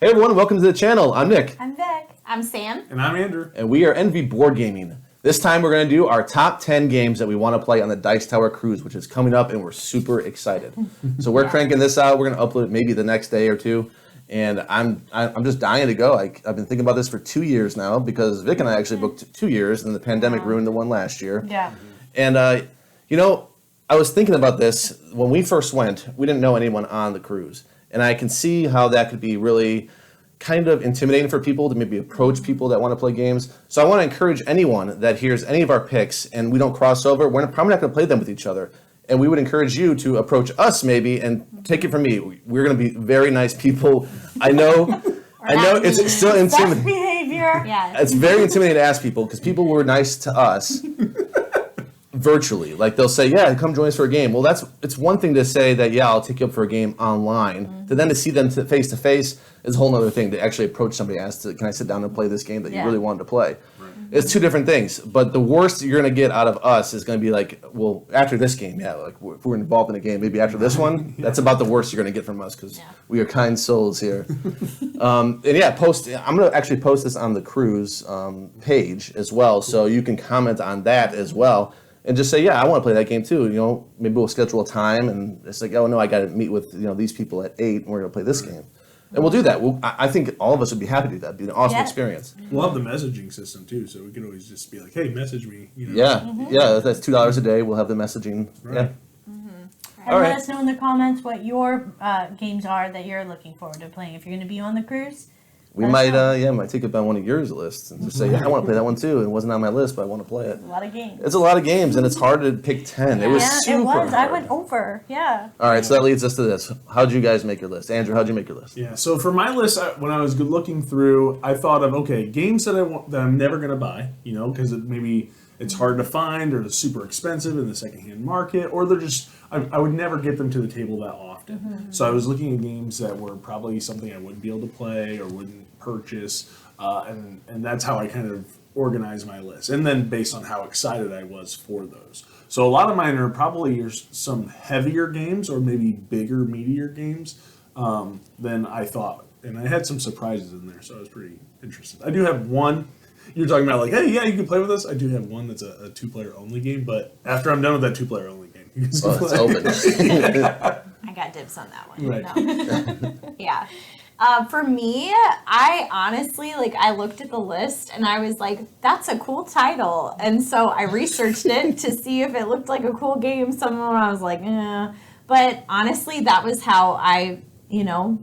Hey everyone, welcome to the channel. I'm Nick. I'm Vic. I'm Sam. And I'm Andrew. And we are Envy Board Gaming. This time we're going to do our top 10 games that we want to play on the Dice Tower Cruise, which is coming up and we're super excited. So we're cranking this out. We're going to upload it maybe the next day or two. And I'm just dying to go. I've been thinking about this for 2 years now because Vic and I actually booked 2 years and the pandemic ruined the one last year. Yeah. And, I was thinking about this. When we first went, we didn't know anyone on the cruise. And I can see how that could be really kind of intimidating for people to maybe approach people that want to play games. So I want to encourage anyone that hears any of our picks and we don't cross over, we're probably not going to play them with each other. And we would encourage you to approach us maybe and take it from me. We're going to be very nice people. I know it's still Best intimidating. behavior. Yeah. It's very intimidating to ask people because people were nice to us virtually. Like they'll say, yeah, come join us for a game. Well, it's one thing to say that, yeah, I'll take you up for a game online. To then to see them face to face is a whole other thing. To actually approach somebody and ask, can I sit down and play this game that you really wanted to play? Right. It's two different things. But the worst you're going to get out of us is going to be like, well, after this game, yeah, like if we're involved in a game, maybe after this one, that's about the worst you're going to get from us because we are kind souls here. I'm going to actually post this on the cruise page as well, so you can comment on that as well. And just say, yeah, I want to play that game too. Maybe we'll schedule a time, and it's like, oh no, I got to meet with these people at 8, and we're going to play this game, and we'll do that. I think all of us would be happy to do that. It'd be an awesome experience. We'll have the messaging system too, so we can always just be like, hey, message me. Yeah, that's $2 a day. We'll have the messaging. Right. Yeah. And let us know in the comments what your games are that you're looking forward to playing. If you're going to be on the cruise, We might take up on one of yours lists and just say, yeah, I want to play that one too. It wasn't on my list, but I want to play it. a lot of games. It's a lot of games, and it's hard to pick 10. It was super it was. hard. I went over. Yeah. All right, so that leads us to this. How'd you guys make your list? Andrew, how'd you make your list? Yeah. So for my list, when I was looking through, I thought of games that I'm never gonna buy. Because maybe it's hard to find, or they're super expensive in the secondhand market, or they're just I would never get them to the table that often. Mm-hmm. So I was looking at games that were probably something I wouldn't be able to play or wouldn't purchase, and that's how I kind of organized my list. And then based on how excited I was for those. So a lot of mine are probably some heavier games or maybe bigger, meatier games than I thought. And I had some surprises in there, so I was pretty interested. I do have one. You're talking about like, hey, yeah, you can play with us. I do have one that's a 2-player only game, but after I'm done with that 2-player only game, you can still It's open. I got dibs on that one. Right. No. Yeah. For me, I honestly, I looked at the list and I was like, that's a cool title. And so I researched it to see if it looked like a cool game. Some of them I was like, eh. But honestly, that was how I,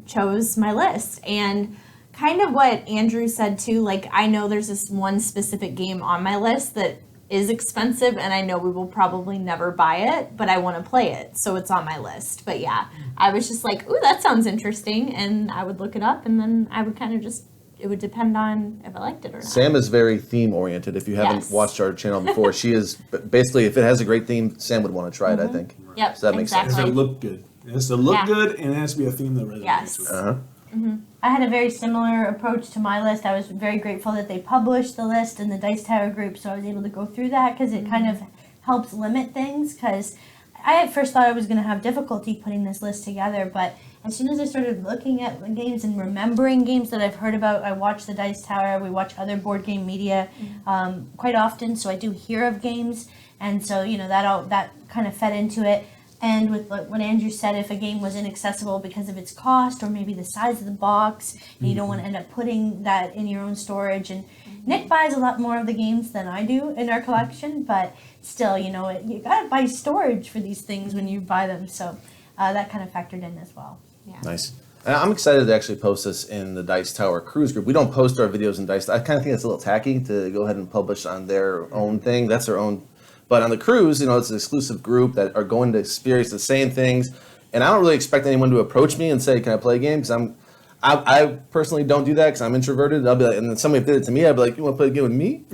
chose my list. And kind of what Andrew said too, I know there's this one specific game on my list that is expensive and I know we will probably never buy it, but I want to play it, so it's on my list. But yeah, I was just like, ooh, that sounds interesting, and I would look it up, and then I would kind of it would depend on if I liked it or not. Sam is very theme oriented. If you haven't watched our channel before, she is basically, if it has a great theme, Sam would want to try it, I think. Yep, so that makes sense. It has to look good. It has to look good, and it has to be a theme that resonates with it. I had a very similar approach to my list. I was very grateful that they published the list in the Dice Tower group, so I was able to go through that because it kind of helps limit things. Because I at first thought I was going to have difficulty putting this list together, but as soon as I started looking at the games and remembering games that I've heard about, I watch the Dice Tower, we watch other board game media quite often, so I do hear of games, and so that kind of fed into it. And with what Andrew said, if a game was inaccessible because of its cost or maybe the size of the box, and you don't want to end up putting that in your own storage. And Nick buys a lot more of the games than I do in our collection, but still, you got to buy storage for these things when you buy them. So that kind of factored in as well. Yeah. Nice. I'm excited to actually post this in the Dice Tower Cruise group. We don't post our videos in Dice. I kind of think it's a little tacky to go ahead and publish on their own thing. That's their own. But on the cruise, it's an exclusive group that are going to experience the same things. And I don't really expect anyone to approach me and say, can I play a game? Because I personally don't do that because I'm introverted. I'll be like, and then somebody did it to me, I'd be like, you want to play a game with me? Me?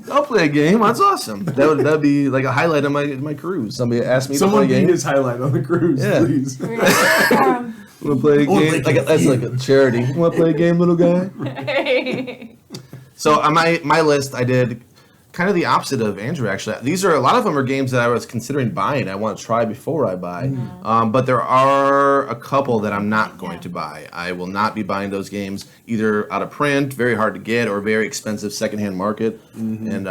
I'll play a game. That's awesome. That'd be like a highlight of my cruise. Somebody asked me to play a game. Someone be his highlight on the cruise, please. Want to play a game? That's like a charity. Want to play a game, little guy? So on my list, I did kind of the opposite of Andrew, actually. These are a lot of them are games that I was considering buying. I want to try before I buy. But there are a couple that I'm not going to buy. I will not be buying those games either out of print, very hard to get, or very expensive secondhand market. And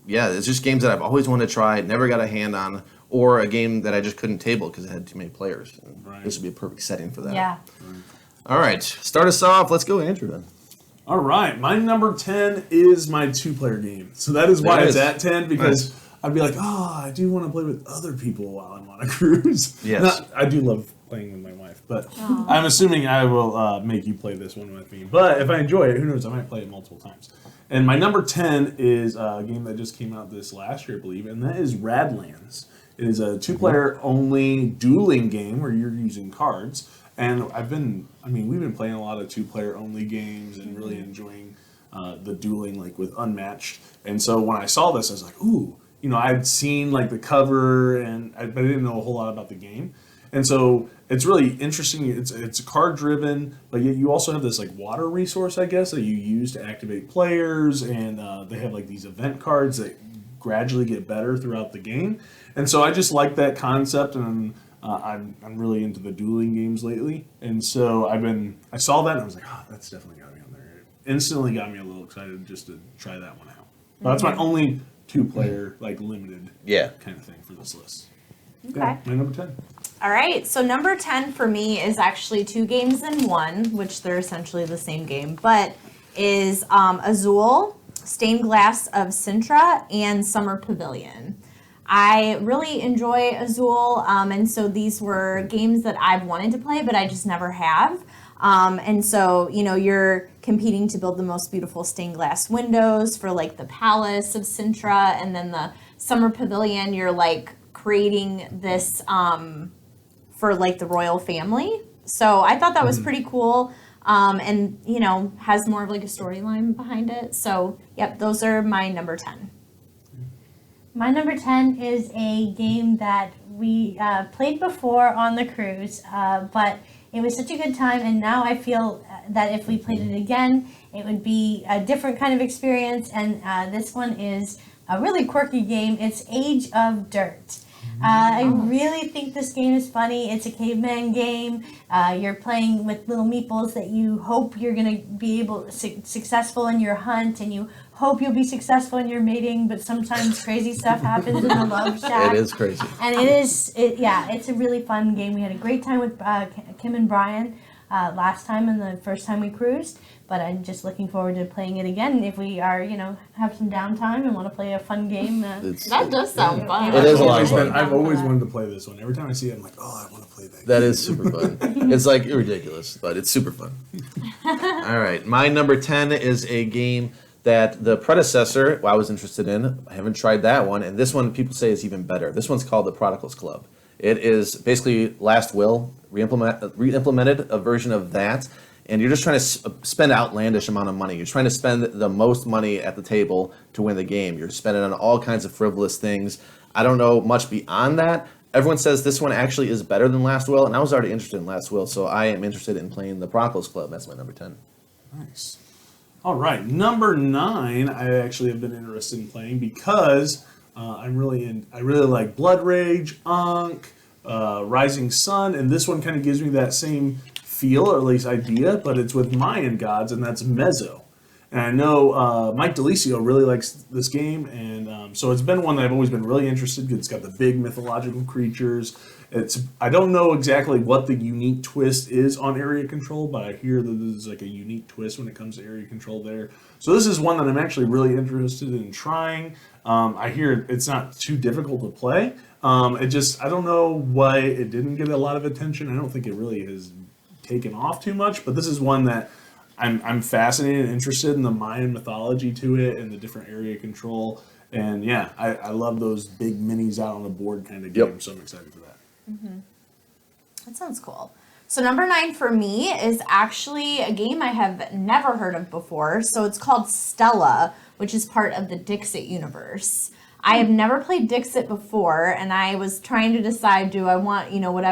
yeah, it's just games that I've always wanted to try, never got a hand on, or a game that I just couldn't table because it had too many players. And this would be a perfect setting for that. Yeah. All right, start us off. Let's go, Andrew, then. All right, my number 10 is my 2-player game. So that is why There it it's is. at 10, because I'd be like, oh, I do want to play with other people while I'm on a cruise. Yes. I do love playing with my wife, but I'm assuming I will make you play this one with me. But if I enjoy it, who knows, I might play it multiple times. And my number 10 is a game that just came out this last year, I believe, and that is Radlands. It is a 2-player only dueling game where you're using cards. And we've been playing a lot of 2-player only games and really enjoying the dueling, like with Unmatched. And so when I saw this, I was like, ooh, I'd seen like the cover, but I didn't know a whole lot about the game. And so it's really interesting. It's card driven, but yet you also have this like water resource, I guess, that you use to activate players, and they have like these event cards that gradually get better throughout the game. And so I just like that concept, and I'm really into the dueling games lately. And so I saw that and I was like, oh, that's definitely got me on there. It instantly got me a little excited just to try that one out. But that's my only 2-player like limited kind of thing for this list. Okay. Yeah, my number 10. All right, so number 10 for me is actually 2 games in one, which they're essentially the same game, but is Azul, Stained Glass of Sintra, and Summer Pavilion. I really enjoy Azul, and so these were games that I've wanted to play, but I just never have. And so, you're competing to build the most beautiful stained glass windows for like the Palace of Sintra, and then the Summer Pavilion, you're like creating this for like the royal family. So I thought that was pretty cool. And has more of like a storyline behind it. So yep, those are my number 10. My number 10 is a game that we played before on the cruise, but it was such a good time, and now I feel that if we played it again, it would be a different kind of experience, and this one is a really quirky game. It's Age of Dirt. I really think this game is funny. It's a caveman game. You're playing with little meeples that you hope you're going to be able successful in your hunt, and you hope you'll be successful in your mating, but sometimes crazy stuff happens in the love shack. It is crazy. And it's a really fun game. We had a great time with Kim and Brian last time and the first time we cruised, but I'm just looking forward to playing it again if we are, have some downtime and want to play a fun game. That does sound fun. It is a lot of fun. I've always wanted to play this one. Every time I see it, I'm like, oh, I want to play that. That is super fun. It's like ridiculous, but it's super fun. All right, my number 10 is a game that the predecessor I was interested in. I haven't tried that one, and this one people say is even better. This one's called the Prodigals Club. It is basically Last Will re-implemented a version of that, and you're just trying to spend outlandish amount of money. You're trying to spend the most money at the table to win the game. You're spending on all kinds of frivolous things. I don't know much beyond that. Everyone says this one actually is better than Last Will, and I was already interested in Last Will, so I am interested in playing the Prodigals Club. That's my number 10. Nice. All right, number 9. I actually have been interested in playing because I really like Blood Rage, Ankh, Rising Sun, and this one kind of gives me that same feel, or at least idea, but it's with Mayan gods, and that's Mezzo. And I know Mike DeLisio really likes this game, and so it's been one that I've always been really interested in. It's got the big mythological creatures. I don't know exactly what the unique twist is on area control, but I hear that there's like a unique twist when it comes to area control there. So this is one that I'm actually really interested in trying. I hear it's not too difficult to play. I don't know why it didn't get a lot of attention. I don't think it really has taken off too much, but this is one that I'm fascinated and interested in the Mayan mythology to it and the different area control. And yeah, I love those big minis out on the board kind of games, so I'm excited for that. Mm-hmm. That sounds cool. So number 9 for me is actually a game I have never heard of before. So it's called Stella, which is part of the Dixit universe. I have never played Dixit before, and I was trying to decide, would I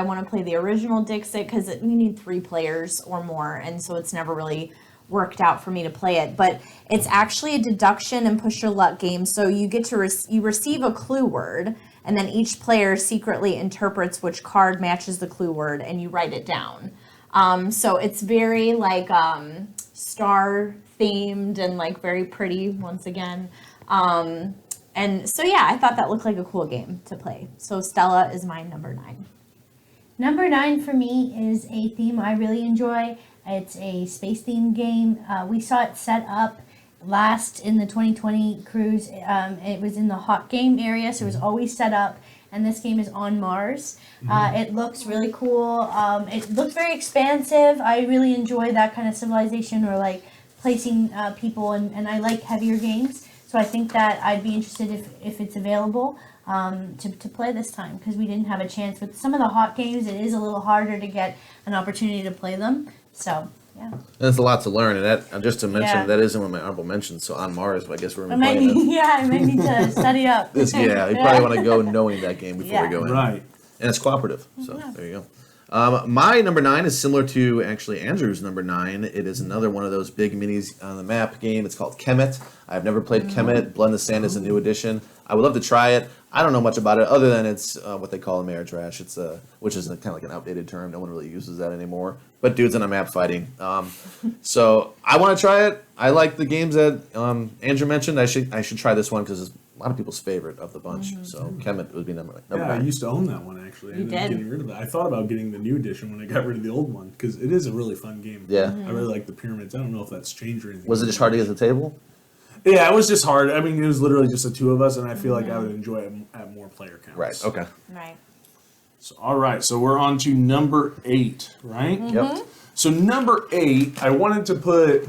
want to play the original Dixit, because you need 3 players or more, and so it's never really worked out for me to play it. But it's actually a deduction and push your luck game. So you get to you receive a clue word, and then each player secretly interprets which card matches the clue word, and you write it down. So it's very like star themed and like very pretty once again. And so yeah, I thought that looked like a cool game to play. So Stella is my number 9. Number 9 for me is a theme I really enjoy. It's a space themed game. We saw it set up last in the 2020 cruise. It was in the hot game area, so it was always set up. And this game is on Mars. It looks really cool. It looks very expansive. I really enjoy that kind of civilization or like placing people, and I like heavier games. So I think that I'd be interested if it's available to play this time, because we didn't have a chance with some of the hot games. It is a little harder to get an opportunity to play them. So yeah. There's a lot to learn, and that just to mention Yeah. that isn't one of my honorable mentions. So on Mars, I guess we're I gonna be might playing need, I might need to study up. this. Yeah, you probably want to go knowing that game before we Yeah. go in. Right. And it's cooperative. So Yeah. there you go. My number 9 is similar to actually Andrew's number 9. It is another one of those big minis on the map game. It's called Kemet. I've never played Kemet. Blood in the Sand is a new edition. I would love to try it. I don't know much about it other than it's what they call a Ameritrash. It's which is kind of like an outdated term. No one really uses that anymore. But dudes on a map fighting. So I want to try it. I like the games that Andrew mentioned. I should try this one because it's a lot of people's favorite of the bunch. So Kemet would be number Yeah, I 9. used to own that one actually. I You ended up did? getting rid of it. I thought about getting the new edition when I got rid of the old one because it is a really fun game. Yeah. I really like the pyramids. I don't know if that's changed or anything. Was it just hard to get to the table? Yeah, it was just hard. I mean, it was literally just the two of us, and I feel like I would enjoy it at more player counts. Right. Okay. Right. So, all right. So we're on to number 8, right? Yep. So number 8, I wanted to put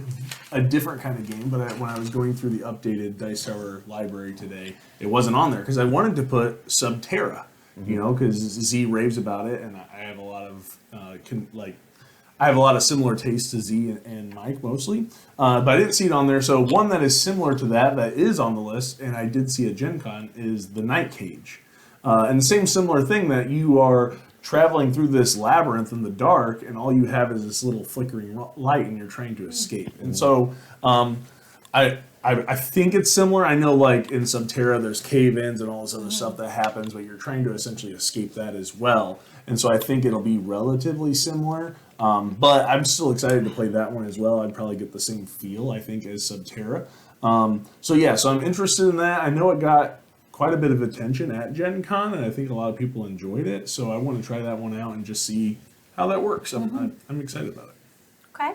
a different kind of game, but when I was going through the updated Dice Tower library today, it wasn't on there because I wanted to put Subterra, you know, because Z raves about it, and I have a lot of I have a lot of similar tastes to Z and Mike mostly, but I didn't see it on there. So one that is similar to that is on the list, and I did see at Gen Con, is the Night Cage. And the same similar thing that you are traveling through this labyrinth in the dark, and all you have is this little flickering light, and you're trying to escape. And so I think it's similar. I know like in Subterra there's cave-ins and all this other stuff that happens, but you're trying to essentially escape that as well. And so I think it'll be relatively similar. But I'm still excited to play that one as well. I'd probably get the same feel, I think, as Subterra. So I'm interested in that. I know it got quite a bit of attention at Gen Con, and I think a lot of people enjoyed it. So I want to try that one out and just see how that works. I'm excited about it. Okay.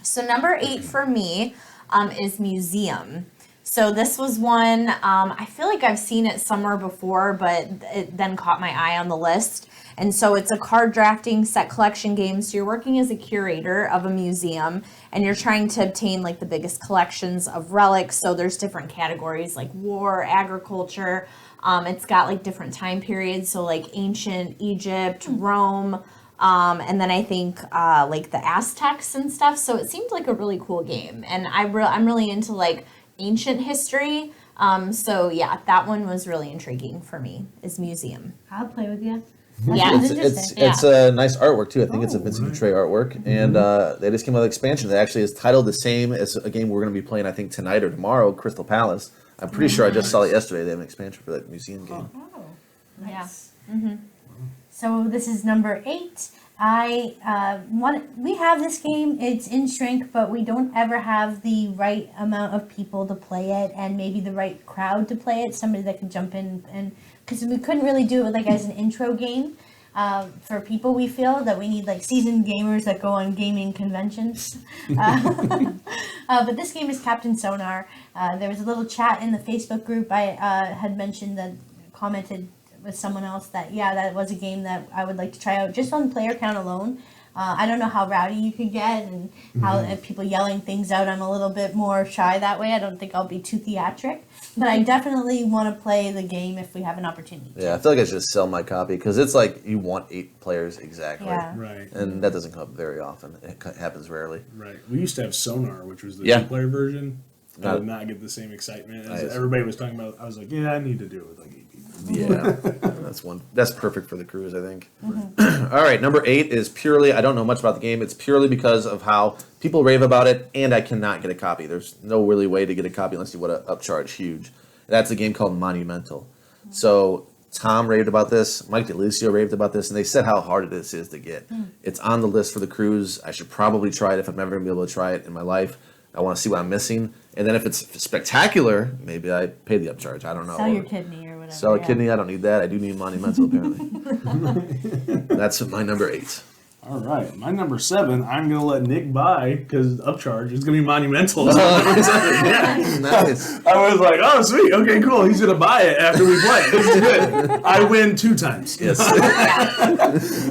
So number 8 for me is Museum. So this was one, I feel like I've seen it somewhere before, but it then caught my eye on the list. And so it's a card drafting set collection game. So you're working as a curator of a museum, and you're trying to obtain like the biggest collections of relics. So there's different categories like war, agriculture. It's got like different time periods. So like ancient Egypt, Rome, and then I think like the Aztecs and stuff. So it seemed like a really cool game. And I'm really into like ancient history. So yeah, that one was really intriguing for me, is Museum. I'll play with you. Yeah. Sounds It's interesting. it's a nice artwork too. I think it's a Oh, Vincent right. Dutray artwork, and they just came out with an expansion that actually is titled the same as a game we're going to be playing. I think tonight or tomorrow, Crystal Palace. I'm pretty sure I just saw it yesterday. They have an expansion for that museum game. Oh, Yeah. nice. So this is number 8. We have this game. It's in Shrink, but we don't ever have the right amount of people to play it, and maybe the right crowd to play it. Somebody that can jump in, and because we couldn't really do it like as an intro game. For people, we feel that we need like seasoned gamers that go on gaming conventions. But this game is Captain Sonar. There was a little chat in the Facebook group. I had mentioned that, commented with someone else that that was a game that I would like to try out just on player count alone. I don't know how rowdy you could get and how if people yelling things out. I'm a little bit more shy that way. I don't think I'll be too theatric, but I definitely want to play the game if we have an opportunity. Yeah, I feel like I should just sell my copy because it's like you want 8 players exactly, Yeah. Right. and that doesn't come up very often. It happens rarely. Right. We used to have Sonar, which was the Yeah. 2-player version. I Got did it. not get the same excitement as Nice. everybody was talking about. I was like, yeah, I need to do it with like 8 people. Yeah, That's perfect for the cruise, I think. All right, number 8 is purely. I don't know much about the game. It's purely because of how people rave about it, and I cannot get a copy. There's no really way to get a copy unless you want to upcharge huge. That's a game called Monumental. So Tom raved about this. Mike DeLucio raved about this, and they said how hard this is to get. It's on the list for the cruise. I should probably try it if I'm ever going to be able to try it in my life. I want to see what I'm missing. And then if it's spectacular, maybe I pay the upcharge. I don't know. Sell your kidney or whatever. Sell a yeah. kidney. I don't need that. I do need Monumental, apparently. That's my number 8. All right, my number 7, I'm gonna let Nick buy because upcharge is gonna be Monumental. Yeah. Nice. I was like, oh sweet, okay, cool. He's gonna buy it after we play. This is good. I win 2 times. Yes.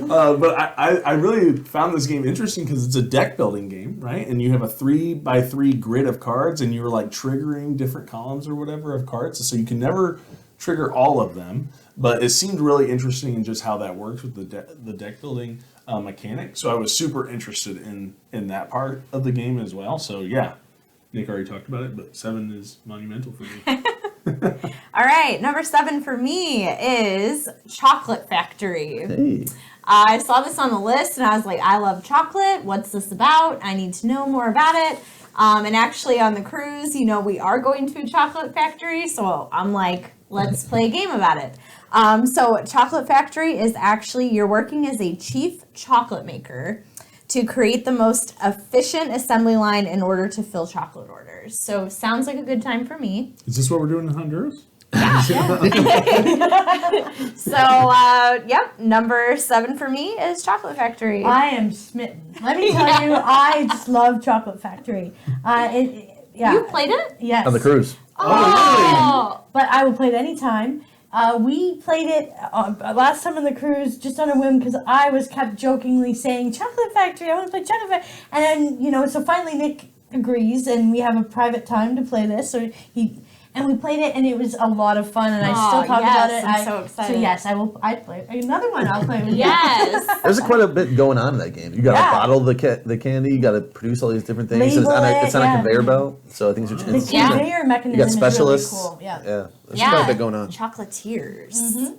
But I really found this game interesting because it's a deck building game, right? And you have a 3x3 grid of cards, and you're like triggering different columns or whatever of cards, so you can never trigger all of them. But it seemed really interesting in just how that works with the deck building mechanic. So I was super interested in that part of the game as well. So yeah, Nick already talked about it, but 7 is Monumental for me. All right, number 7 for me is Chocolate Factory. Hey. I saw this on the list and I was like, I love chocolate. What's this about? I need to know more about it. And actually on the cruise, we are going to a chocolate factory. So I'm like, let's play a game about it. So Chocolate Factory is actually, you're working as a chief chocolate maker to create the most efficient assembly line in order to fill chocolate orders. So sounds like a good time for me. Is this what we're doing in Honduras? So, yep, number 7 for me is Chocolate Factory. I am smitten. Let me tell you, I just love Chocolate Factory. You played it? Yes. On the cruise. Oh, But I will play it anytime. We played it last time on the cruise just on a whim because I was kept jokingly saying Chocolate Factory. I want to play Chocolate Factory, and then so finally Nick agrees, and we have a private time to play this. So we played it, and it was a lot of fun, and I still talk about it. I'm so excited. So yes, I'd play another one. I'll play with you. yes. There's quite a bit going on in that game. You got to Yeah. bottle the candy. You got to produce all these different things. Label It's on a it, conveyor belt. So I think The it's Yeah. conveyor mechanism You got is specialists. really cool. Yeah. Yeah. There's quite a bit going on. Chocolatiers.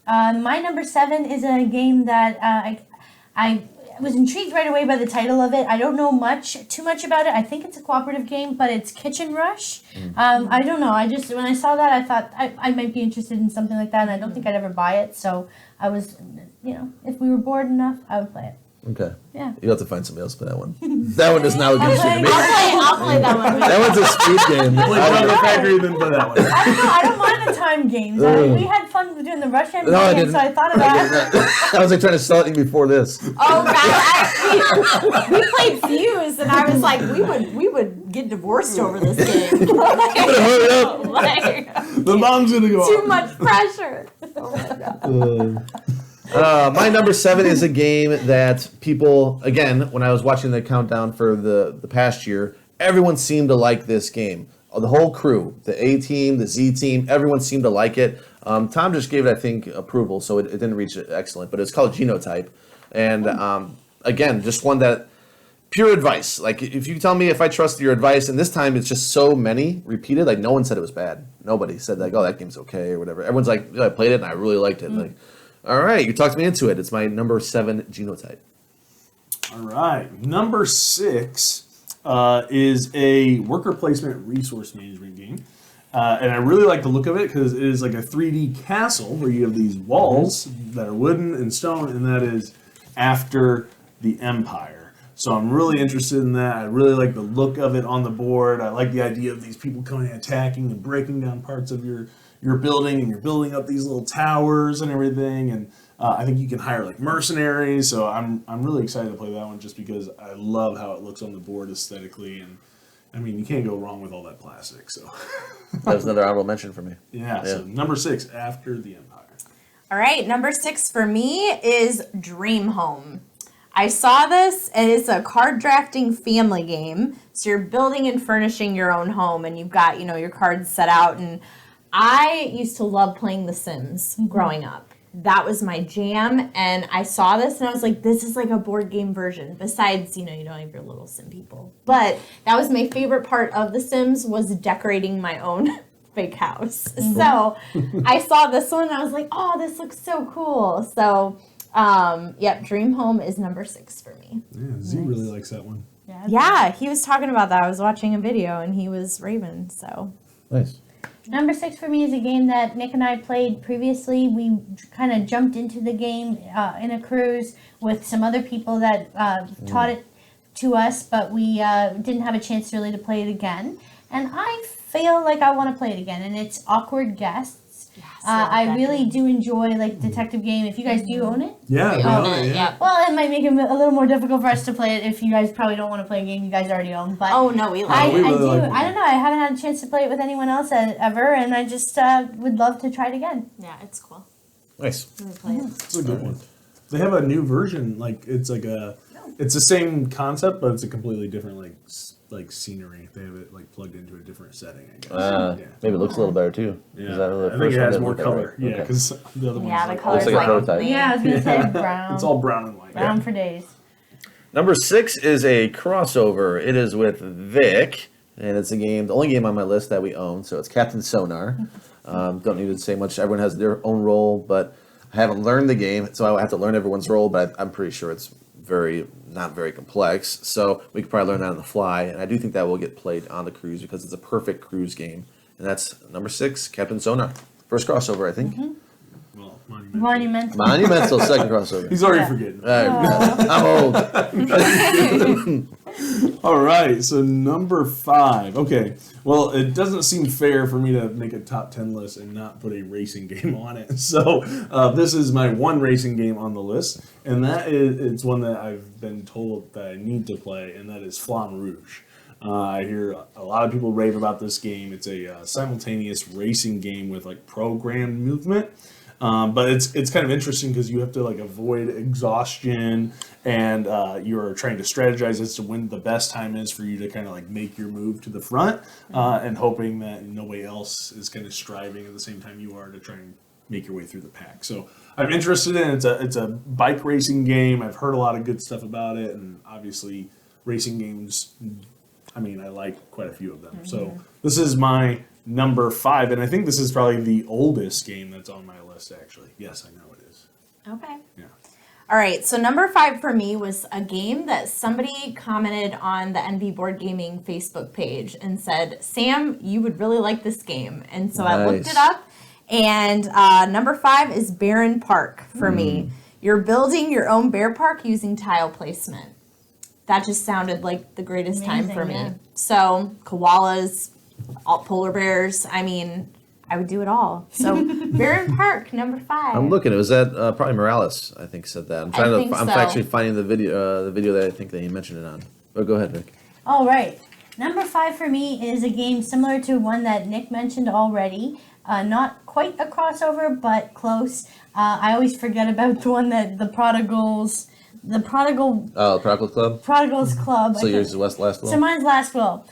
My number 7 is a game that I was intrigued right away by the title of it. I don't know too much about it. I think it's a cooperative game, but it's Kitchen Rush. I don't know. When I saw that, I thought I might be interested in something like that, and I don't think I'd ever buy it. So I was, if we were bored enough, I would play it. Okay. Yeah. You'll have to find somebody else for that one. That one does not look interesting to me. I'll play that one. That one's a speed game. Play Chocolate Factory, then play that one. I don't know. I don't mind the time games. We had fun doing the Rush game, No, I game, didn't. so I thought of that. I was like trying to sell it to you before this. Oh God, we played Fuse, and I was like, we would get divorced over this game. Hurry up. Like, The mom's gonna go too off. much pressure. Oh my God. My number 7 is a game that people, again, when I was watching the countdown for the past year, everyone seemed to like this game. The whole crew, the A team, the Z team, everyone seemed to like it. Tom just gave it, I think, approval, so it didn't reach excellent, but it's called Genotype. And again, just one that, pure advice. Like, if you tell me if I trust your advice, and this time it's just so many repeated, like, no one said it was bad. Nobody said, like, oh, that game's okay, or whatever. Everyone's like, yeah, I played it, and I really liked it. Like, all right, you talked me into it. It's my number 7 Genotype. All right, number 6 is a worker placement resource management game. And I really like the look of it because it is like a 3D castle where you have these walls that are wooden and stone, and that is after the Empire. So I'm really interested in that. I really like the look of it on the board. I like the idea of these people coming and attacking and breaking down parts of your building, and you're building up these little towers and everything. And I think you can hire like mercenaries. So I'm really excited to play that one just because I love how it looks on the board aesthetically. And I mean, you can't go wrong with all that plastic. So That was another honorable mention for me. yeah. So number 6, After the Empire. All right, number 6 for me is Dream Home. I saw this, and it's a card drafting family game. So you're building and furnishing your own home, and you've got, your cards set out. And I used to love playing The Sims growing up. That was my jam, and I saw this, and I was like, this is like a board game version. Besides, you don't have your little Sim people. But that was my favorite part of The Sims was decorating my own big house. So I saw this one and I was like, oh, this looks so cool. So, yep, Dream Home is number 6 for me. Yeah, Z really likes that one. Yeah, he was talking about that. I was watching a video and he was raving, so. Nice. Number 6 for me is a game that Nick and I played previously. We kind of jumped into the game in a cruise with some other people that taught it to us, but we didn't have a chance really to play it again. And I feel like I want to play it again, and it's Awkward Guests. I really do enjoy like detective game. If you guys do own it, Yeah, we own own it, it, yeah. well, it might make it a little more difficult for us to play it if you guys probably don't want to play a game you guys already own. But Oh, no, we I, like we it. I really do. like it. I don't know. I haven't had a chance to play it with anyone else ever, and I just would love to try it again. Yeah, it's cool. Nice. Let me play it. It's a good one. They have a new version, like it's the same concept, but it's a completely different like scenery. They have it like plugged into a different setting, I guess. Yeah. Maybe it looks a little better too. Yeah, Is that the I think first it one has didn't more look that color. way? Yeah, Okay. because the other one's Yeah, the like, color's like a like prototype. Yeah, I was gonna say brown. it's all brown and white. brown for days. Number 6 is a crossover. It is with Vic, and it's a game, the only game on my list that we own. So it's Captain Sonar. Don't need to say much. Everyone has their own role, but I haven't learned the game, so I have to learn everyone's role. But I'm pretty sure it's not very complex. So we could probably learn that on the fly, and I do think that will get played on the cruise because it's a perfect cruise game. And that's number 6, Captain Sonar. First crossover, I think. Well, monumental. Monumental. Monumental second crossover. He's already Yeah. forgetting. I'm old. All right, so number 5. Okay, well, it doesn't seem fair for me to make a top 10 list and not put a racing game on it. So this is my one racing game on the list, and it's one that I've been told that I need to play, and that is Flamme Rouge. I hear a lot of people rave about this game. It's a simultaneous racing game with like programmed movement. But it's kind of interesting because you have to like avoid exhaustion, and you're trying to strategize as to when the best time is for you to kind of like make your move to the front, and hoping that nobody else is kind of striving at the same time you are to try and make your way through the pack. So I'm interested in it. It's a bike racing game. I've heard a lot of good stuff about it, and obviously racing games, I mean, I like quite a few of them. So this is my number 5, and I think this is probably the oldest game that's on my list, actually. Yes, I know it is. Okay. Yeah. All right, so number 5 for me was a game that somebody commented on the NB Board Gaming Facebook page and said, Sam, you would really like this game. And so I looked Nice. it up, and number 5 is Barren Park for me. You're building your own bear park using tile placement. That just sounded like the greatest time for me. Amazing, yeah. So koalas, all polar bears, I mean, I would do it all. So Barren Park, number 5. I'm looking. It was that probably Morales. I think said that. I'm so. actually finding the video that I think that he mentioned it on. But go ahead, Nick. All right. Number 5 for me is a game similar to one that Nick mentioned already. Not quite a crossover, but close. I always forget about the one that the Prodigals Club. So yours is Last Will. So mine's Last Will.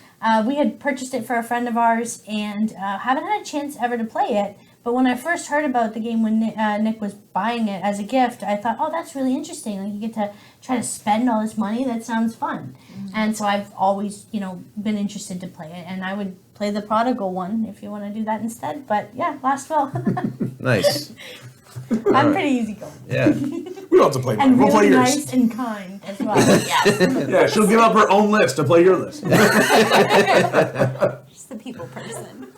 We had purchased it for a friend of ours and haven't had a chance ever to play it. But when I first heard about the game when Nick was buying it as a gift, I thought, oh, that's really interesting. Like you get to try to spend all this money. That sounds fun. And so I've always, been interested to play it. And I would play the Prodigal one if you want to do that instead. But yeah, Last Will. Nice. I'm pretty easygoing. Yeah. We don't have to play mine. And We'll play really yours. nice and kind as well. Yes, Yeah, she'll give up her own list to play your list. just the people person.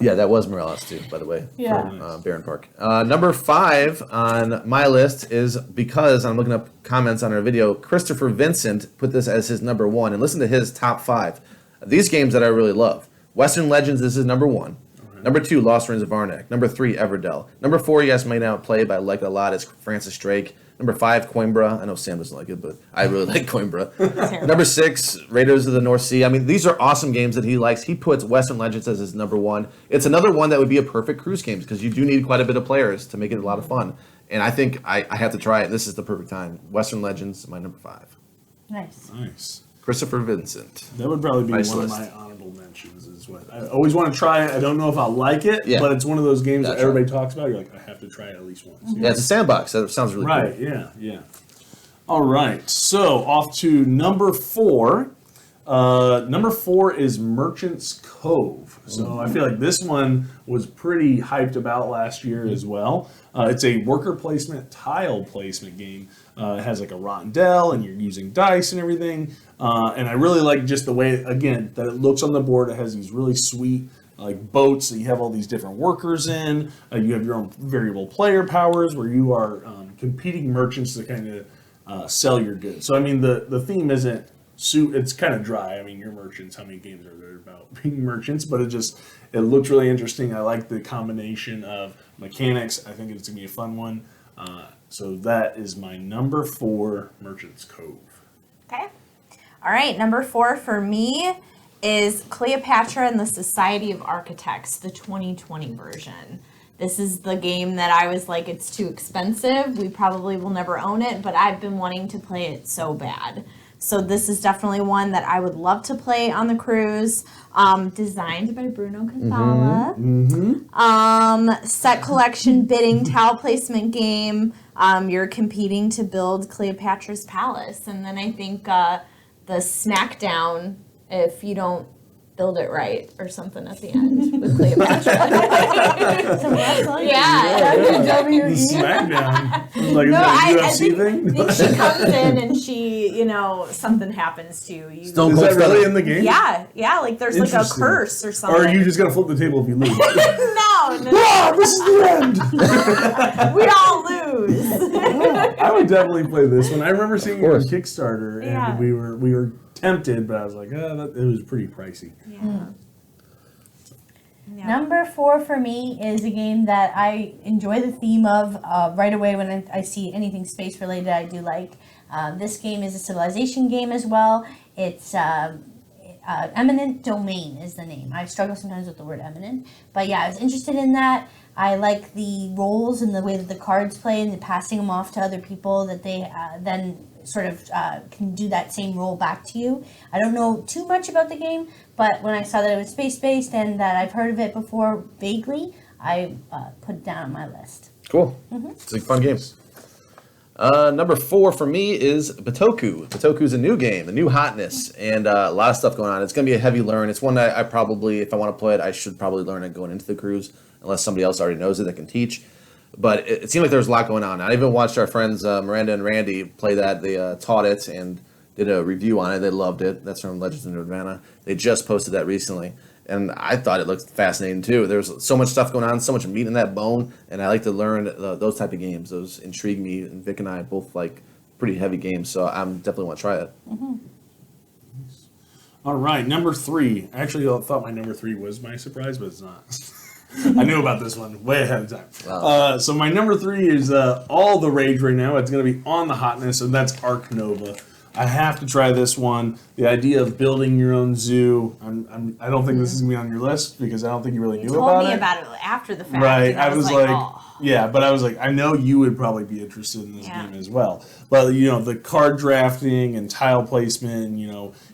Yeah, that was Morales too, by the way. Yeah. From Barren Park. Number 5 on my list is because I'm looking up comments on our video. Christopher Vincent put this as his number 1, and listen to his top 5. These games that I really love. Western Legends, this is number 1. Number 2, Lost Ruins of Arnak. Number 3, Everdell. Number 4, you guys may not play, but I like it a lot, is Francis Drake. Number 5, Coimbra. I know Sam doesn't like it, but I really like Coimbra. Number 6, Raiders of the North Sea. I mean, these are awesome games that he likes. He puts Western Legends as his number 1. It's another one that would be a perfect cruise game because you do need quite a bit of players to make it a lot of fun. And I think I have to try it. This is the perfect time. Western Legends, my number 5. Nice. Nice. Christopher Vincent. That would probably be Nice one list. of my honorable mentions. Is what I always want to try it. I don't know if I'll like it, Yeah. but it's one of those games that That's everybody talks about. You're like, I have to try it at least once. Yeah, it's a sandbox. That sounds really Right. cool. Yeah. Yeah. All right. So off to number 4. Number 4 is Merchant's Cove. So I feel like this one was pretty hyped about last year as well. It's a worker placement, tile placement game. It has like a rondelle, and you're using dice and everything. And I really like just the way, again, that it looks on the board. It has these really sweet like boats that you have all these different workers in. You have your own variable player powers where you are competing merchants to kind of sell your goods. So I mean, the theme isn't it's kind of dry. I mean, you're merchants. How many games are there about being merchants? But it looks really interesting. I like the combination of mechanics. I think it's gonna be a fun one. So that is my number 4, Merchant's Cove. Okay. All right, number 4 for me is Cleopatra and the Society of Architects, the 2020 version. This is the game that I was like, it's too expensive. We probably will never own it, but I've been wanting to play it so bad. So this is definitely one that I would love to play on the cruise. Designed by Bruno Cathala. Set collection bidding tile placement game. You're competing to build Cleopatra's palace. And then I think the smackdown if you don't build it right or something at the end with Cleopatra. Some wrestling? Yeah. WWE. Smackdown. Like, No, is that a I UFC think, thing? think she comes in and she, something happens to you. Stone Is Cold that really Stunner. in the game? Yeah, like there's like a Interesting. curse or Or something. are you just gonna flip the table if you lose? No, Ah, this is the end. we all lose. I would definitely play this one. I remember seeing it on course. Kickstarter, and Yeah. we were tempted, but I was like, it was pretty pricey. Yeah. Yeah. Number 4 for me is a game that I enjoy the theme of right away when I see anything space related. I do like. This game is a civilization game as well. It's Eminent Domain is the name. I struggle sometimes with the word eminent, but yeah, I was interested in that. I like the roles and the way that the cards play and the passing them off to other people that they then sort of can do that same role back to you. I don't know too much about the game, but when I saw that it was space-based and that I've heard of it before vaguely, I put it down on my list. Cool. It's a fun game. Number 4 for me is Bitoku. Bitoku is a new game, a new hotness, and a lot of stuff going on. It's going to be a heavy learn. It's one that I probably, if I want to play it, I should probably learn it going into the cruise, unless somebody else already knows it that can teach. But it seemed like there was a lot going on. I even watched our friends Miranda and Randy play that. They taught it and did a review on it. They loved it. That's from Legends of Nirvana. They just posted that recently. And I thought it looked fascinating too. There's so much stuff going on, so much meat in that bone, and I like to learn those type of games. Those intrigue me, and Vic and I both like pretty heavy games, so I'm definitely want to try it. All right, number 3. Actually, I thought my number 3 was my surprise, but it's not. I knew about this one way ahead of time. Wow. So my number 3 is all the rage right now. It's going to be on the hotness, and that's Ark Nova. I have to try this one. The idea of building your own zoo. I don't think this is gonna be on your list because I don't think you really You knew told about me it. about it after the fact. Right. and I was like, oh. yeah, but I was like, I know you would probably be interested in this Yeah. game as well. But the card drafting and tile placement,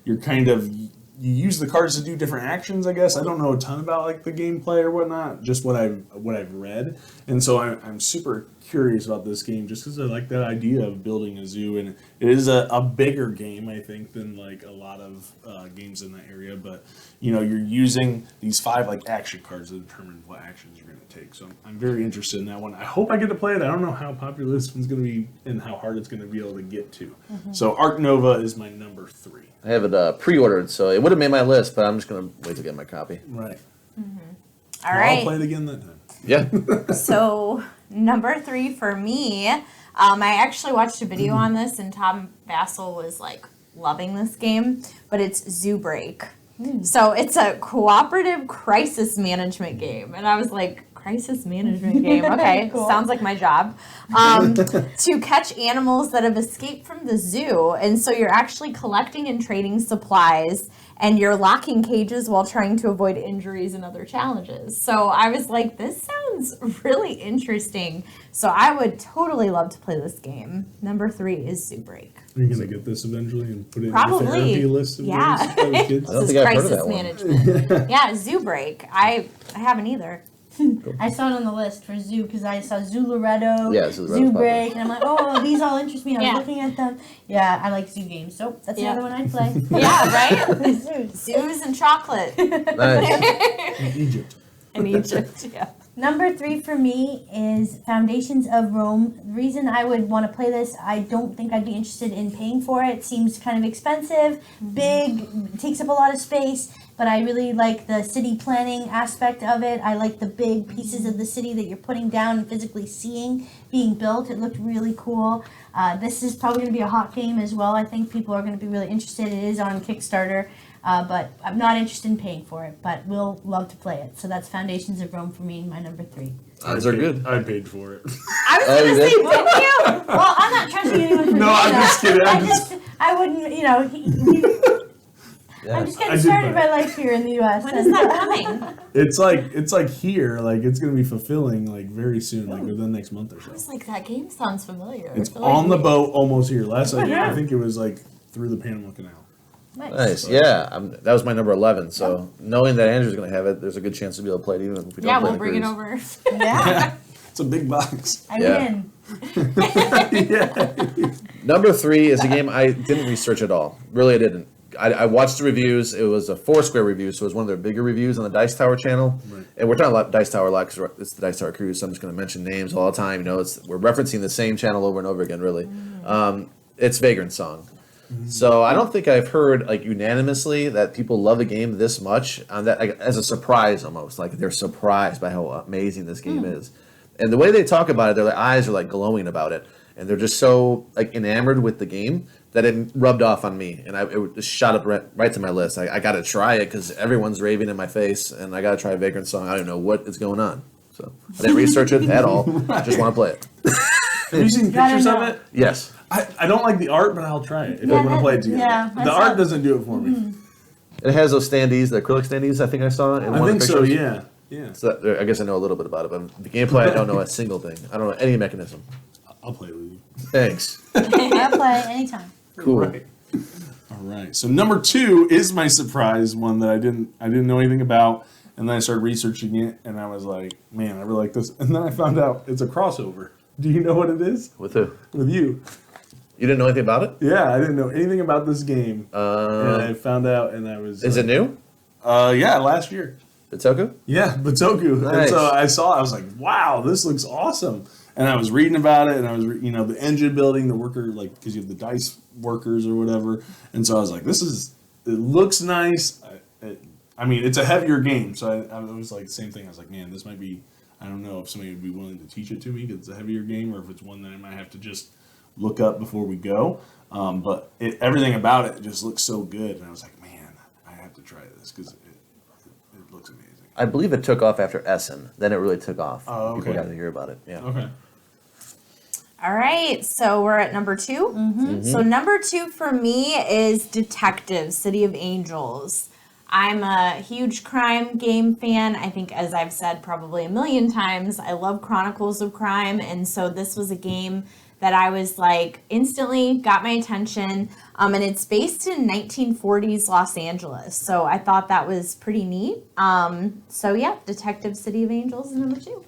you're kind of you use the cards to do different actions. I guess I don't know a ton about like the gameplay or whatnot, just what I've read, and so I'm super curious about this game just because I like that idea of building a zoo, and it is a bigger game I think than like a lot of games in that area. But you're using these 5 like action cards to determine what actions you're going to take. So I'm very interested in that one. I hope I get to play it. I don't know how popular this one's going to be and how hard it's going to be able to get to. So Ark Nova is my number 3. I have it pre-ordered, so it would have made my list, but I'm just gonna wait to get my copy. Right. All I'll right. play it again that time. Yeah. So number 3 for me, I actually watched a video on this, and Tom Vassell was like loving this game, but it's Zoo Break. So it's a cooperative crisis management game, and I was like, crisis management game. Okay, Cool. sounds like my job. To catch animals that have escaped from the zoo, and so you're actually collecting and trading supplies, and you're locking cages while trying to avoid injuries and other challenges. So I was like, this sounds really interesting. So I would totally love to play this game. Number 3 is Zoo Break. Are you gonna get this eventually and put it in Probably. the therapy list of Yeah. games to play with kids? I don't This think is I've heard of crisis that one. management. Yeah, Zoo Break. I haven't either. I saw it on the list for Zoo because I saw Zoo Loretto, Yeah, Zoo Loretto's Zoo popular. Break, and I'm like, oh, these all interest me. I was Yeah. looking at them. Yeah, I like zoo games, so that's Yeah. another one I'd play. Yeah, right? Zoos. Zoos and chocolate Nice. In Egypt. in Egypt. Yeah. Number 3 for me is Foundations of Rome. The reason I would want to play this, I don't think I'd be interested in paying for it. It seems kind of expensive, big, takes up a lot of space, but I really like the city planning aspect of it. I like the big pieces of the city that you're putting down and physically seeing being built. It looked really cool. This is probably going to be a hot game as well. I think people are going to be really interested. It is on Kickstarter. But I'm not interested in paying for it, but will love to play it. So that's Foundations of Rome for me, my number 3. Odds are good. I paid for it. I was Oh, going you to say, did? didn't you? Well, I'm not trusting anyone for No, doing I'm that. just kidding. I wouldn't, Yeah. I'm just I getting did started buy my life here in the U.S. When is that coming? It's like here, like it's gonna be fulfilling like very soon, like within the next month or I so. was like, that game sounds familiar. It's I feel like on the we- boat, almost here. Last I Yeah. think it was like through the Panama Canal. Nice. Yeah, that was my number 11. So knowing that Andrew's going to have it, there's a good chance to be able to play it even if we don't Yeah, play we'll the bring it cruise. over. Yeah, It's a big box. I'm Yeah. in. Number 3 is a game I didn't research at all. Really, I didn't. I watched the reviews. It was a Foursquare review, so it was one of their bigger reviews on the Dice Tower channel. Right. And we're talking about Dice Tower a lot because it's the Dice Tower Cruise, so I'm just going to mention names all the time. You know, we're referencing the same channel over and over again, really. It's Vagrant Song. So I don't think I've heard like unanimously that people love the game this much, that like, as a surprise almost. Like they're surprised by how amazing this game is. And the way they talk about it, their eyes are like glowing about it. And they're just so like enamored with the game that it rubbed off on me, and it just shot up right to my list. I got to try it because everyone's raving in my face, and I got to try Vagrant Song. I don't know what is going on, so I didn't research it at all. I just want to play it. Have you seen Gotta pictures of know. it? Yes, I don't like the art, but I'll try it if Yeah, I want to play it together. yeah, I the saw- art doesn't do it for me. it has those standees, the acrylic standees. I think I saw in I one think of the so. pictures. Yeah, yeah. So I guess I know a little bit about it, but the gameplay I don't know a single thing. I don't know any mechanism. I'll play it with you. Thanks. I'll play anytime. Cool. Right. All right. So number 2 is my surprise one that I didn't know anything about, and then I started researching it, and I was like, man, I really like this. And then I found out it's a crossover. Do you know what it is? With who? With you. You didn't know anything about it? Yeah, I didn't know anything about this game, and I found out, and I was. Is it new? Yeah, last year. Bitoku? Yeah, Bitoku. Nice. And so I was like, wow, this looks awesome. And I was reading about it, and I was, the engine building, the worker, like, because you have the dice workers or whatever. And so I was like, it looks nice. I mean, it's a heavier game. So I was like, same thing. I was like, man, this might be, I don't know if somebody would be willing to teach it to me because it's a heavier game, or if it's one that I might have to just look up before we go. But everything about it just looks so good. And I was like, man, I have to try this because it looks amazing. I believe it took off after Essen. Then it really took off. Oh, People okay. got to hear about it. Yeah. Okay. All right, so we're at number 2. So number 2 for me is Detective City of Angels. I'm a huge crime game fan. I think, as I've said probably a million times, I love Chronicles of Crime, and so this was a game that I was like instantly got my attention. And it's based in 1940s Los Angeles, so I thought that was pretty neat. So yeah, Detective City of Angels is number 2.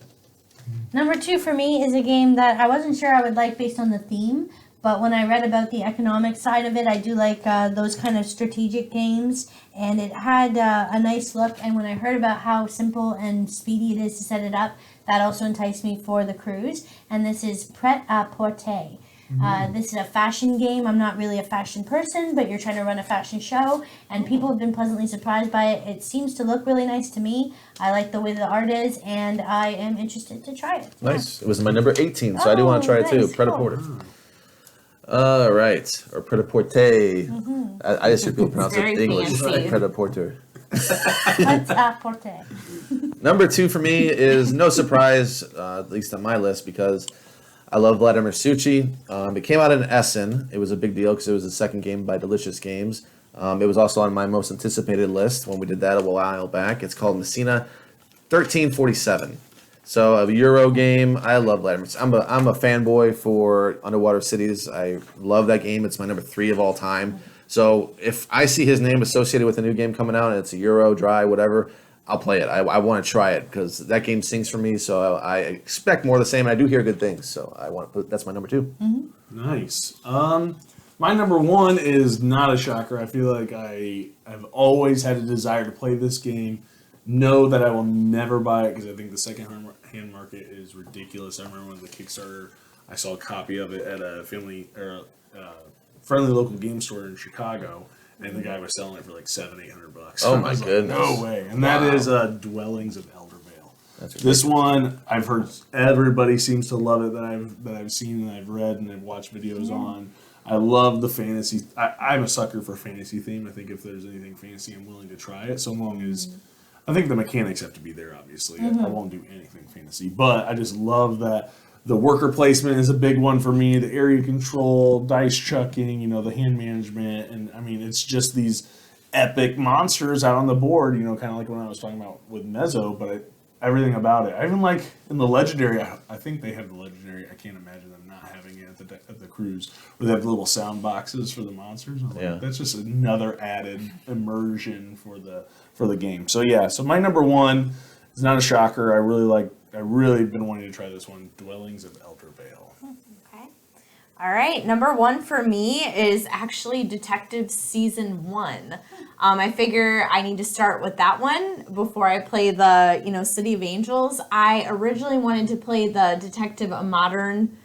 Number 2 for me is a game that I wasn't sure I would like based on the theme, but when I read about the economic side of it, I do like those kind of strategic games, and it had a nice look, and when I heard about how simple and speedy it is to set it up, that also enticed me for the cruise, and this is Pret-a-Porter. This is a fashion game. I'm not really a fashion person, but you're trying to run a fashion show, and people have been pleasantly surprised by it. It seems to look really nice to me. I like the way the art is, and I am interested to try it. Nice. It was my number 18, so I do want to try it too. nice, Pret a cool. Porter. All right. Or Pret a Porter. I just hear people pronounce Very it English. fancy. Pret a Porter. Pret-a-Porter. Number 2 for me is no surprise, at least on my list, because I love Vladimir Suchy. It came out in Essen. It was a big deal because it was the second game by Delicious Games. It was also on my most anticipated list when we did that a while back. It's called Messina 1347. So a Euro game. I love Vladimir. I'm a fanboy for Underwater Cities. I love that game. It's my number 3 of all time. So if I see his name associated with a new game coming out and it's a Euro, dry, whatever, I'll play it. I want to try it because that game sings for me. So I expect more of the same. And I do hear good things. So I want to put that's my number 2. Nice. My number 1 is not a shocker. I feel like I've always had a desire to play this game. Know that I will never buy it because I think the second-hand market is ridiculous. I remember when the Kickstarter, I saw a copy of it at a friendly local game store in Chicago, and the guy was selling it for like $700-800. Oh I my was like, goodness. no way! And that is Dwellings of Eldervale. That's This one, I've heard everybody seems to love it that I've seen and I've read and I've watched videos on. I love the fantasy. I'm a sucker for fantasy theme. I think if there's anything fantasy, I'm willing to try it. So long as I think the mechanics have to be there. Obviously, I won't do anything fantasy, but I just love that the worker placement is a big one for me. The area control, dice chucking, the hand management, and I mean it's just these epic monsters out on the board. Kind of like when I was talking about with Mezzo, but everything about it. I even like in the legendary. I think they have the legendary. I can't imagine them not having it at the cruise, where they have the little sound boxes for the monsters. Yeah. That's just another added immersion for the game. So yeah, so my number 1 is not a shocker. I really been wanting to try this one, Dwellings of Eldervale. Okay. All right. Number 1 for me is actually Detective Season 1. I figure I need to start with that one before I play the, City of Angels. I originally wanted to play the Detective a Modern,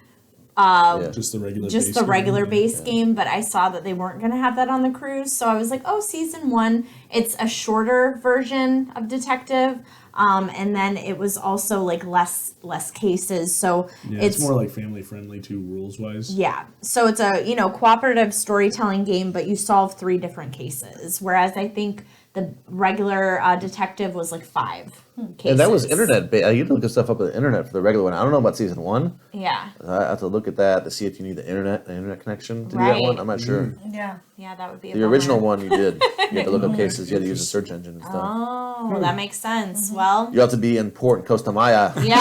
Just the regular just base the game. regular base game, but I saw that they weren't going to have that on the cruise. So I was like, oh, Season 1, it's a shorter version of Detective. And then it was also like less cases. So Yeah, it's more like family friendly too, rules wise. yeah. So it's a, cooperative storytelling game, but you solve 3 different cases. Whereas I think the regular Detective was like 5 cases. And that was internet. You had to look this stuff up on the internet for the regular one. I don't know about season 1. Yeah. I have to look at that to see if you need the internet connection to do that Right. one. I'm not sure. Yeah. Yeah, that would be a The original bummer. one you did. You had to look up cases. You had to use a search engine and stuff. Oh, well, that makes sense. Well, You have to be in Port Costa Maya. yeah.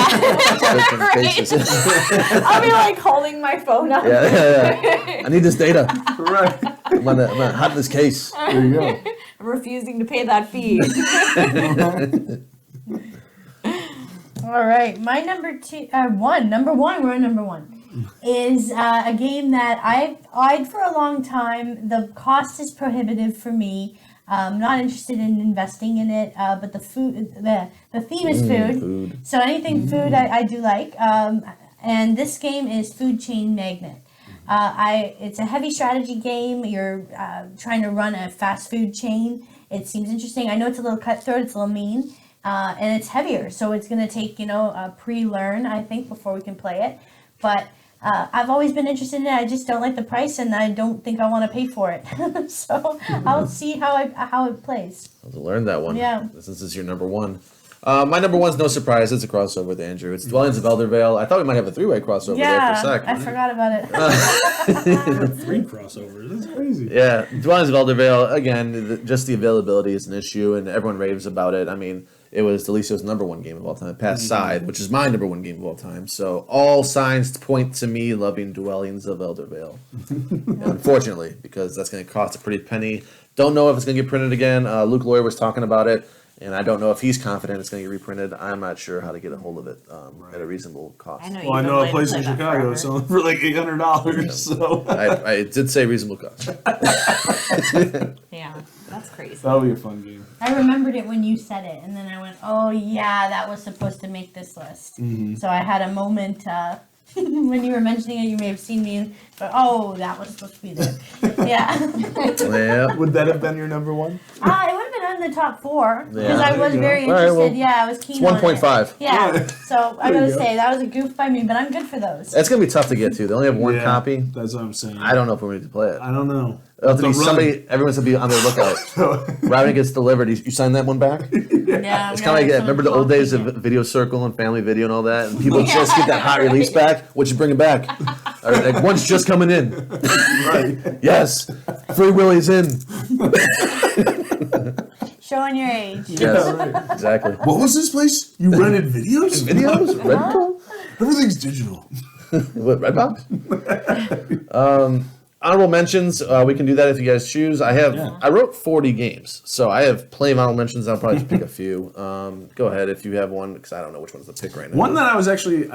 searching Right. cases. I'll be like holding my phone up. yeah. I need this data. Right. I'm gonna hide this case. There you go. I'm refusing to pay that fee. All right, my number 2, number one, we're on number 1, is a game that I've eyed for a long time. The cost is prohibitive for me. I'm not interested in investing in it, but the food, the theme is food. Food. So anything food I do like. And this game is Food Chain Magnet. It's a heavy strategy game. You're trying to run a fast food chain. It seems interesting. I know it's a little cutthroat. It's a little mean. And it's heavier, so it's going to take, a pre-learn, I think, before we can play it. But I've always been interested in it. I just don't like the price, and I don't think I want to pay for it. So I'll see how it plays. I'll have to learn that one. Yeah. Since this is your number 1. My number 1's no surprise. It's a crossover with Andrew. It's Dwellings of Eldervale. I thought we might have a 3-way crossover there Yeah, for a sec. I forgot about it. 3 crossovers. That's crazy. Yeah, Dwellings of Eldervale, again, just the availability is an issue, and everyone raves about it. I mean, it was Delicio's number 1 game of all time, past Side, which is my number 1 game of all time. So all signs point to me loving Dwellings of Eldervale. Unfortunately, because that's going to cost a pretty penny. Don't know if it's going to get printed again. Luke Lawyer was talking about it, and I don't know if he's confident it's going to get reprinted. I'm not sure how to get a hold of it at a reasonable cost. I know. Well, I you've know been a place in wanting to play that Chicago forever. selling for like $800. So I did say reasonable cost. Yeah, that's crazy. that'll be a fun game. I remembered it when you said it, and then I went, "Oh yeah, that was supposed to make this list." So I had a moment when you were mentioning it. You may have seen me, but oh, that was supposed to be there. Yeah, Yeah. Would that have been your number 1? it would have been on the top 4 because Yeah. I There was you go. very All right, interested. well, Yeah, I was keen It's on it. 1.5. Yeah, Yeah. so I There you gotta go. say that was a goof by me, but I'm good for those. It's going to be tough to get to. They only have 1 Yeah, copy. That's what I'm saying. I don't know if we're going to play it. I don't know. It'll have to be Don't run. somebody, everyone's going to be on their lookout. Right when it gets delivered, you sign that one back? Yeah, It's kind of like, remember the old days of Video Circle and Family Video and all that? And people just get that hot release back? What you bring it back? Or, like, one's just coming in. Right. Yes. Free Willy's in. showing your age. Yes, right. exactly. What was this place? You rented videos? Videos? Redbox? Everything's digital. What, Redbox? honorable mentions. We can do that if you guys choose. I wrote 40 games, so I have plenty of honorable mentions. I'll probably just pick a few. Go ahead if you have one, because I don't know which one's to pick right now. One that I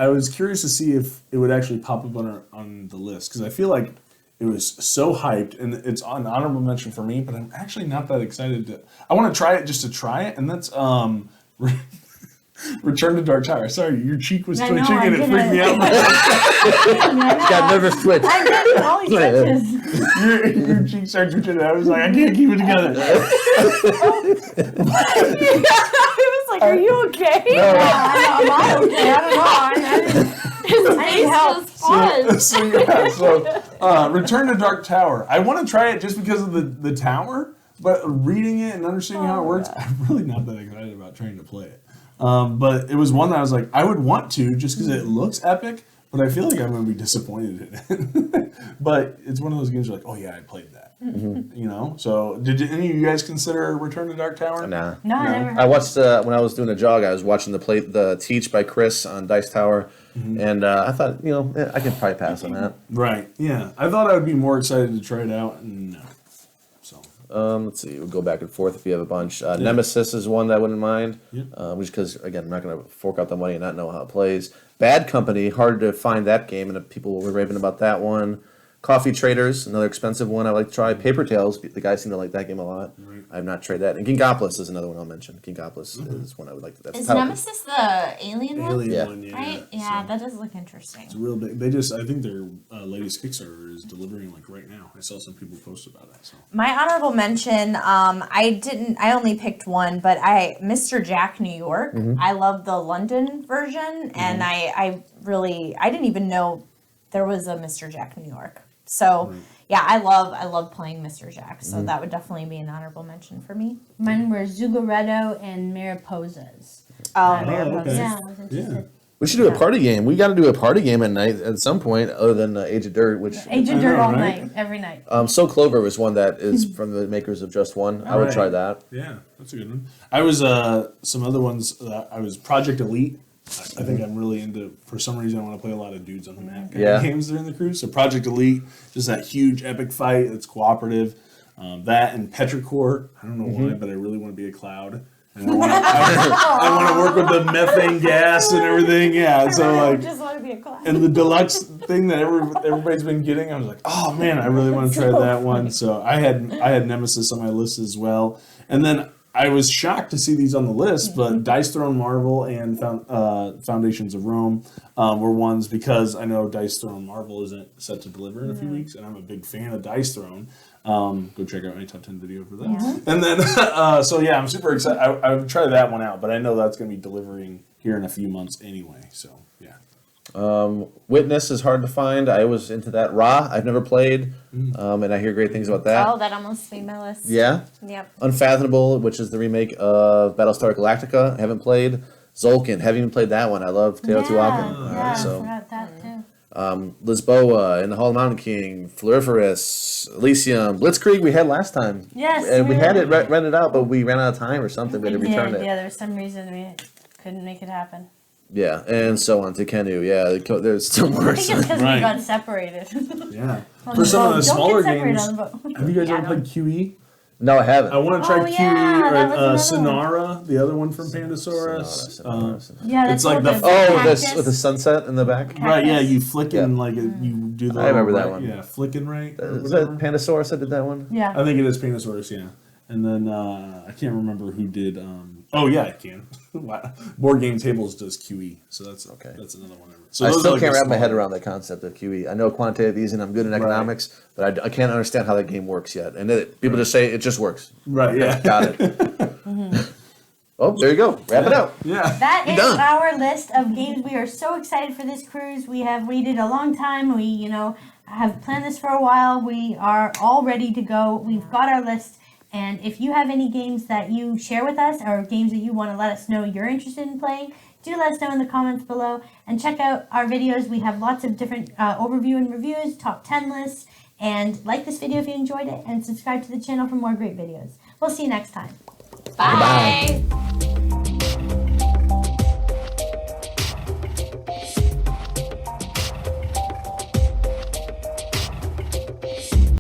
was curious to see if it would actually pop up on the list, because I feel like it was so hyped, and it's an honorable mention for me, but I'm actually not that excited to. I want to try it just to try it, and that's Return to Dark Tower. Sorry, your cheek was I know, twitching and it I freaked me out. Got nervous twitch. I'm getting all these switches. Your cheek started twitching, and I was like, I can't keep it together. I was like, "Are you okay?" I'm all okay. I don't know. I need help. So Return to Dark Tower. I want to try it just because of the tower, but reading it and understanding how it works, I'm really not that excited about trying to play it. But it was one that I was like, I would want to just because it looks epic, but I feel like I'm going to be disappointed in it. But it's one of those games you're like, oh yeah, I played that. You know? So did any of you guys consider Return to Dark Tower? Nah. No, I never. I watched when I was doing a jog. I was watching the Teach by Chris on Dice Tower, and I thought, I could probably pass on that. Right. Yeah. I thought I would be more excited to try it out, and no. So. Let's see. We'll go back and forth if you have a bunch. Nemesis is one that I wouldn't mind, Yeah. just because again, I'm not going to fork out the money and not know how it plays. Bad Company, hard to find that game, and people were raving about that one. Coffee Traders, another expensive one I like to try. Paper Tales, the guys seem to like that game a lot. Right. I have not tried that. And Gigapolis is another one I'll mention. Gigapolis is one I would like to. That's Is probably- Nemesis the alien one? Alien Yeah. one, yeah. Right? Yeah, So that does look interesting. it's real big. I think their latest Kickstarter is delivering like right now. I saw some people post about it. So. My honorable mention, I only picked one, but Mr. Jack New York. I love the London version, and I didn't even know there was a Mr. Jack New York. So yeah, I love playing Mr. Jack. So that would definitely be an honorable mention for me. Mine were Zugaretto and Mariposas. Oh, Mariposas. okay. Yeah, I was interested. We should do a party game. We got to do a party game at night at some point, other than Age of Dirt, which Age of I Dirt know, all right? night, every night. So Clover was one that is from the makers of Just One. I would Right. try that. Yeah, that's a good one. I was some other ones. I was Project Elite. I think I'm really into. For some reason, I want to play a lot of dudes on the map kind of games during the cruise. So Project Elite, just that huge epic fight. It's cooperative. That and Petrichor. I don't know why, but I really want to be a cloud. And I want to work with the methane gas and everything. Yeah, so I like. just want to be a class. And the deluxe thing that everybody's been getting, I was like, oh man, I really want to try that one. So I had Nemesis on my list as well. And then I was shocked to see these on the list, but Dice Throne Marvel and Foundations of Rome were ones because I know Dice Throne Marvel isn't set to deliver in a few weeks, and I'm a big fan of Dice Throne. Go check out my top 10 video for that. Yeah. And then, so yeah, I'm super excited. I would try that one out, but I know that's going to be delivering here in a few months anyway. So yeah. Witness is hard to find. I was into that. Ra, I've never played, and I hear great things about that. Oh, that almost made my list. Yeah. Yep. Unfathomable, which is the remake of Battlestar Galactica. I haven't played. Zolkin, haven't even played that one. I love Teotihuacan. Yeah, I So forgot that too. Lisboa and the Hall of Mountain King, Floriferous, Elysium, Blitzkrieg we had last time. Yes, And we we had did. it rented out, but we ran out of time or something. We had to return it. Yeah, there was some reason we couldn't make it happen. Yeah, and so on. Tekenu, yeah, there's still more. I think it's because Right. we got separated. Yeah. On For some of the boat. Don't smaller get separated games, on the boat. have you guys Yeah, ever played QE? No, I haven't. I want to try Oh, QE yeah, that was or another Sonara, the other one from Pandasaurus. Sonara. Yeah, that's It's like what the- Oh, cactus. this with the sunset in the back. Right, yeah, Cactus. you flicking like you do the. I remember that right- one. Yeah, flicking right. or Is that whatever. Pandasaurus that did that one? Yeah. I think it is Pandasaurus, yeah. And then I can't remember who did. Oh yeah, I can. Wow. Board Game Tables does QE, so that's Okay. That's another one. So I those still are like can't the wrap my head smaller- around the concept of QE. I know quantitative easing. I'm good in economics, but I can't understand how that game works yet. And people just say it just works. Right, yeah. Got it. Oh, there you go. Wrap it out. Yeah. That is Done. our list of games. We are so excited for this cruise. We have waited a long time. We, have planned this for a while. We are all ready to go. We've got our list. And if you have any games that you share with us or games that you want to let us know you're interested in playing, do let us know in the comments below. And check out our videos. We have lots of different overview and reviews, top 10 lists. And like this video if you enjoyed it. And subscribe to the channel for more great videos. We'll see you next time. Bye.